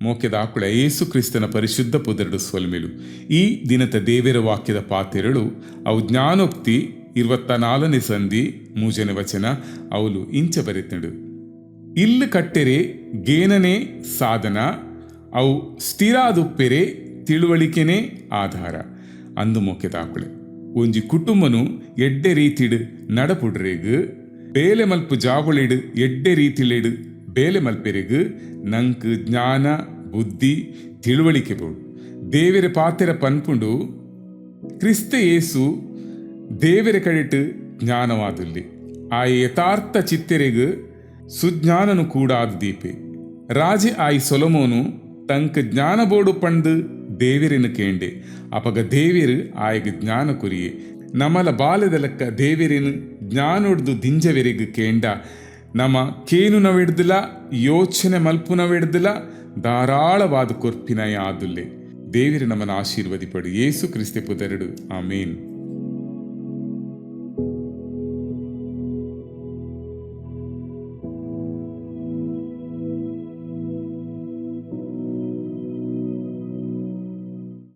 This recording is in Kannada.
ಮೋಕೆದಾಕುಳ ಏಸು ಕ್ರಿಸ್ತನ ಪರಿಶುದ್ಧ ಪುದರಡು ಸ್ವಲ್ಮೆಲು ಈ ದಿನದ ದೇವರ ವಾಕ್ಯದ ಪಾತೆರಳು ಅವು ಜ್ಞಾನೋಕ್ತಿ 24ನೇ ಸಂಧಿ 3ನೇ ವಚನ ಅವಳು ಇಂಚ ಬರೆತಡು. ಇಲ್ಲು ಕಟ್ಟೆರೆ ಗೇನನೇ ಸಾಧನ, ಅವು ಸ್ಥಿರಾದುಪ್ಪೆರೆ ತಿಳುವಳಿಕೆನೇ ಆಧಾರ. ಅಂದು ಮೋಕೆದಾಕುಳೆ ಒಂಜಿ ಕುಟುಂಬನು ಎಡ್ಡೆ ರೀತಿಡು ನಡಪುಡ್ರೆಗು ಬೇಲೆ ಮಲ್ಪು ಜಾವುಳೆಡು ಎಡ್ಡೆ ರೀತಿಲೆಡು ಬೇಲೆ ಮಲ್ಪೆರೆಗು ನಂಕು ಜ್ಞಾನ ಬುದ್ಧಿ ತಿಳುವಳಿಕೆ ಬೋಡು. ದೇವರ ಪಾತೆರ ಪನ್ಪುಂಡು ಕ್ರಿಸ್ತ ಯೇಸು ದೇವರ ಕಡೆಟ್ ಜ್ಞಾನವಾದುಲ್ಲಿ ಆ ಯಥಾರ್ಥ ಚಿತ್ತೆರೆಗು ಸುಜ್ಞಾನನು ಕೂಡ ಆದು ದೀಪೆ. ರಾಜೆ ಆಯಿ ಸೊಲೊಮೋನು ತಂಕ್ ಜ್ಞಾನ ಬೋಡು ಪಂಡು ದೇವರಿನ ಕೇಂಡೆ ಅಪಗ ದೇವಿರು ಆಯಗ ಜ್ಞಾನ ಕುರಿಯೆ. ನಮಲ ಬಾಲ್ಯದ ಲೆಕ್ಕ ದೇವಿರಿನ ಜ್ಞಾನೊಡ್ದು ದಿಂಜವೆರೆಗು ಕೇಂಡ ನಮ ಕೇನುನವೆಡ್ದಿಲ ಯೋಚನೆ ಮಲ್ಪುನವೆಡ್ದಿಲ ಧಾರಾಳವಾದ ಕೊರ್ಪಿನಯ ಆದುಲ್ಲೆ. ದೇವಿರು ನಮ್ಮನ್ನು ಆಶೀರ್ವದಿಪಡು. ಯೇಸು ಕ್ರಿಸ್ತ ಪುದರಡು. ಆಮೇನ್.